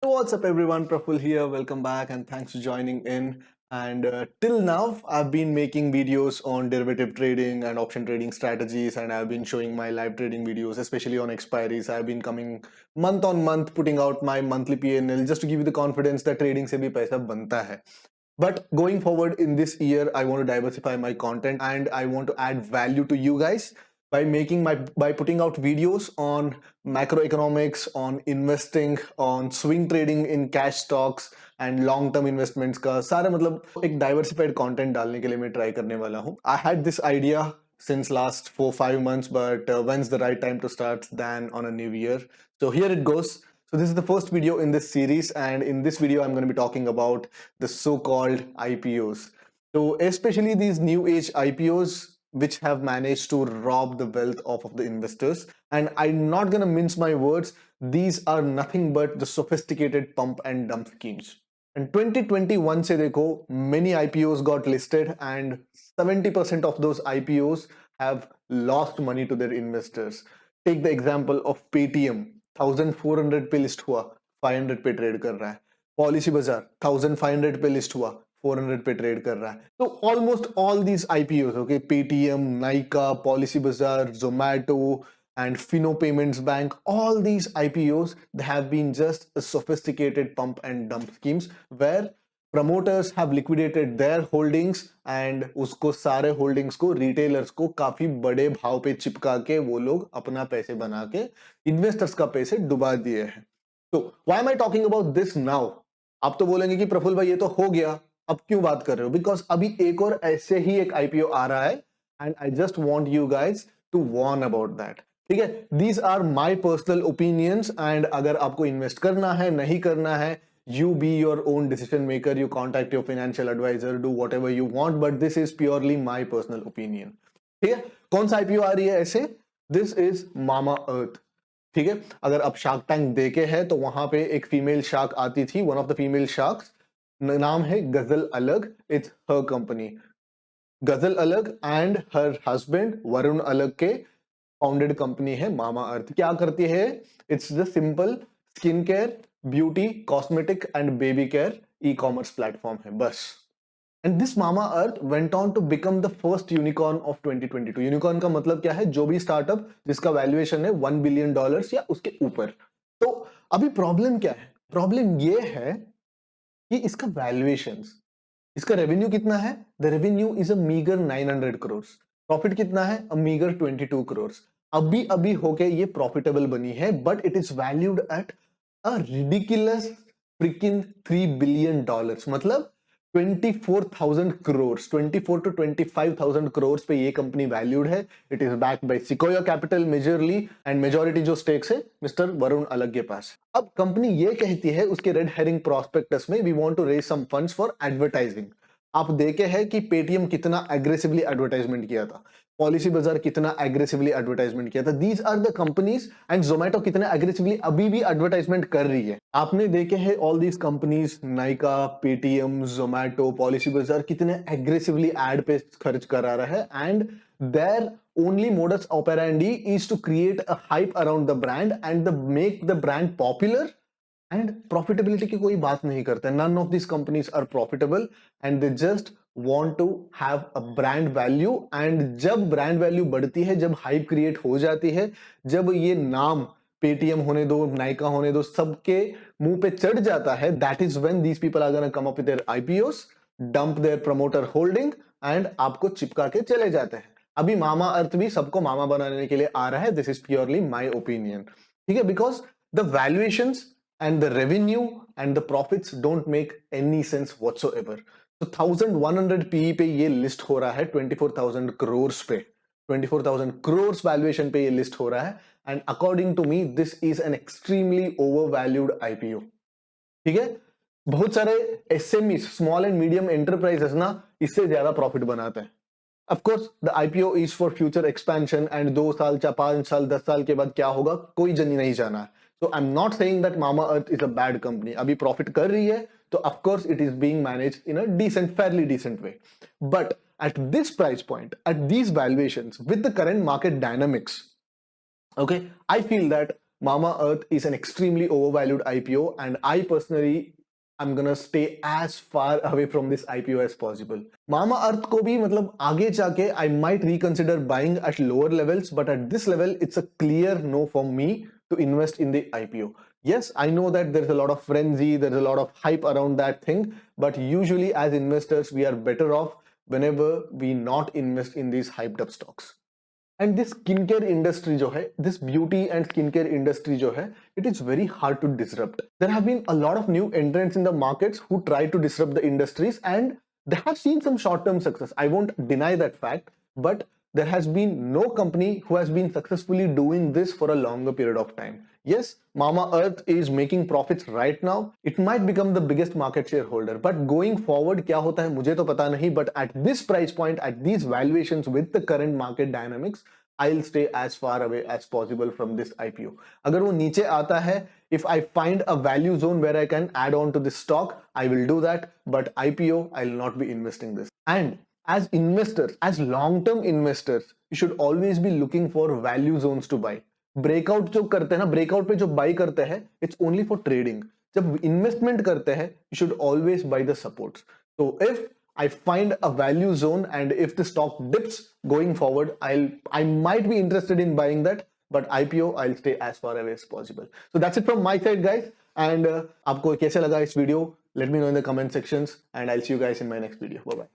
What's up, everyone? Praful here. Welcome back, and thanks for joining in. And till now, I've been making videos on derivative trading and option trading strategies, and I've been showing my live trading videos, especially on expiries. I've been coming month on month, putting out my monthly PNL just to give you the confidence that trading se bhi paisa banta hai. But going forward in this year, I want to diversify my content and I want to add value to you guys by putting out videos on macroeconomics, on investing, on swing trading in cash stocks and long term investments का सारा मतलब एक diversified content डालने के लिए मैं try करने वाला हूँ. I had this idea since last 4-5 months, but when's the right time to start than on a new year? So here it goes. So this is the first video in this series, and in this video I'm going to be talking about the so-called IPOs. So especially these new age IPOs which have managed to rob the wealth off of the investors. And I'm not going to mince my words. These are nothing but the sophisticated pump and dump schemes. In 2021 se dekho, many IPOs got listed and 70% of those IPOs have lost money to their investors. Take the example of Paytm. 1400 पे list हुआ, 500 पे trade कर रहा है. Policy बाजार 1500 पे list हुआ, 400 पे ट्रेड कर रहा है. तो almost all these IPO, okay, Paytm, Nykaa, policy बाजार, Zomato and Fino Payments Bank, all these IPOs, they have been just a sophisticated pump and dump schemes where promoters have liquidated their holdings and उसको सारे holdings को retailers को काफी बड़े भाव पे चिपका के वो लोग अपना पैसे बना के investors का पैसे डुबा दिए हैं. तो why am I talking about this now? आप तो बोलेंगे कि प्रफुल्ल भाई ये तो हो गया, अब क्यों बात कर रहे हो? बिकॉज अभी एक और ऐसे ही एक आईपीओ आ रहा है and I just want you guys to warn about that. ठीक है, these are my personal opinions and अगर आपको इन्वेस्ट करना है नहीं करना है, you be your own decision maker, you contact your financial advisor, do whatever you want, but this is purely my personal opinion. ठीक है, कौन सा आईपीओ आ रही है ऐसे? दिस इज मामा अर्थ. ठीक है, अगर आप शार्क टैंक देखे हैं तो वहां पे एक फीमेल शार्क आती थी, one of the female sharks, नाम है गजल अलग. इट्स हर कंपनी गजल अलग एंड हर हस्बैंड वरुण अलग के फाउंडेड कंपनी है मामा अर्थ. क्या करती है? It's the simple skin care, beauty, cosmetic and baby care e-commerce platform है बस. And this Mamaearth went on to become the first unicorn of 2022. Unicorn का मतलब क्या है? जो भी स्टार्टअप जिसका वैल्यूएशन है $1 बिलियन या उसके ऊपर. तो अभी प्रॉब्लम क्या है? प्रॉब्लम ये है कि इसका वैल्यूएशंस, इसका रेवेन्यू कितना है? The revenue is a meagre 900 crore. Profit कितना है? अ मीगर 22 करोड़. अभी अभी होके ये प्रॉफिटेबल बनी है, but it is valued at a ridiculous fricking $3 billion. मतलब 24,000 करोड़, 24 to 25,000 करोड़ पे ये कंपनी वैल्यूड है. It is backed by sequoia capital majorly and majority जो स्टेक्स है मिस्टर वरुण अलग के पास. अब कंपनी ये कहती है उसके रेड हेरिंग प्रोस्पेक्टस में, we want to raise some funds for advertising. आप देखे हैं कि पेटीएम कितना एग्रेसिवली एडवर्टाइजमेंट किया था, पॉलिसी बाजार कितना एग्रेसिवली एडवर्टाइजमेंट किया था. These are the companies. And Zomato कितना एग्रेसिवली अभी भी एडवर्टाइजमेंट कर रही है. आपने देखे हैं all these companies, Nykaa, Paytm, Zomato, Policybazaar कितने एग्रेसिवली एड पे खर्च करा रहा है. And their only modus operandi is to create a hype around the brand and make the brand popular. And profitability की कोई बात नहीं करते. None of this companies are profitable and they just want to have a brand value. And जब brand value बढ़ती है, जब hype create हो जाती है, जब ये नाम पेटीएम होने दो, नाइका होने दो, सबके मुंह पे चढ़ जाता है, that is when these people are gonna come up with their IPOs, dump their promoter holding and आपको चिपका के चले जाते हैं. अभी मामा अर्थ भी सबको मामा बनाने के लिए आ रहा है. This is purely my opinion. ठीक है, because the valuations and the revenue and the profits don't make any sense whatsoever. So 1100 PE पे ये लिस्ट हो रहा है 24,000 करोड़ पे. 24,000 करोड़ वैल्यूएशन पे ये लिस्ट हो रहा है. And according to me this is an extremely overvalued IPO. ठीक है, बहुत सारे SME, small and medium enterprises ना इससे ज्यादा प्रॉफिट बनाते हैं. Of course, the IPO is for future expansion and 2 साल, 5 साल, 10 साल के बाद क्या होगा कोई जनी नहीं जाना है. So I'm not saying that Mama Earth is a bad company. अभी प्रॉफिट कर रही है तो of course it is being managed in a decent, fairly decent way. But at this price point, at these valuations, with the current market dynamics, okay, I feel that Mamaearth is an extremely overvalued IPO, and I personally I'm gonna stay as far away from this IPO as possible. Mamaearth को भी मतलब आगे जाके I might reconsider buying at lower levels, but at this level it's a clear no for me to invest in the IPO. Yes, I know that there's a lot of frenzy, there's a lot of hype around that thing, but usually as investors we are better off whenever we not invest in these hyped up stocks. And this skincare industry जो है, this beauty and skincare industry जो है, it is very hard to disrupt. There have been a lot of new entrants in the markets who try to disrupt the industries, and they have seen some short-term success. I won't deny that fact, but there has been no company who has been successfully doing this for a longer period of time. Yes, Mamaearth is making profits right now. It might become the biggest market shareholder, but going forward क्या होता है मुझे तो पता नहीं. But at this price point, at these valuations, with the current market dynamics, I'll stay as far away as possible from this IPO. अगर वो नीचे आता है, if I find a value zone where I can add on to this stock, I will do that. But IPO, I'll not be investing this. And as investors, as long-term investors, you should always be looking for value zones to buy. Breakout जो करते हैं ना, breakout पे जो by करते हैं, it's only for trading. जब investment करते हैं, you should always by the supports. So if I find a value zone and if the stock dips going forward, I might be interested in buying that, but IPO I'll stay as far away as possible. So that's it from my side, guys. And आपको कैसे लगा इस video? Let me know in the comment sections, and I'll see you guys in my next video. Bye bye.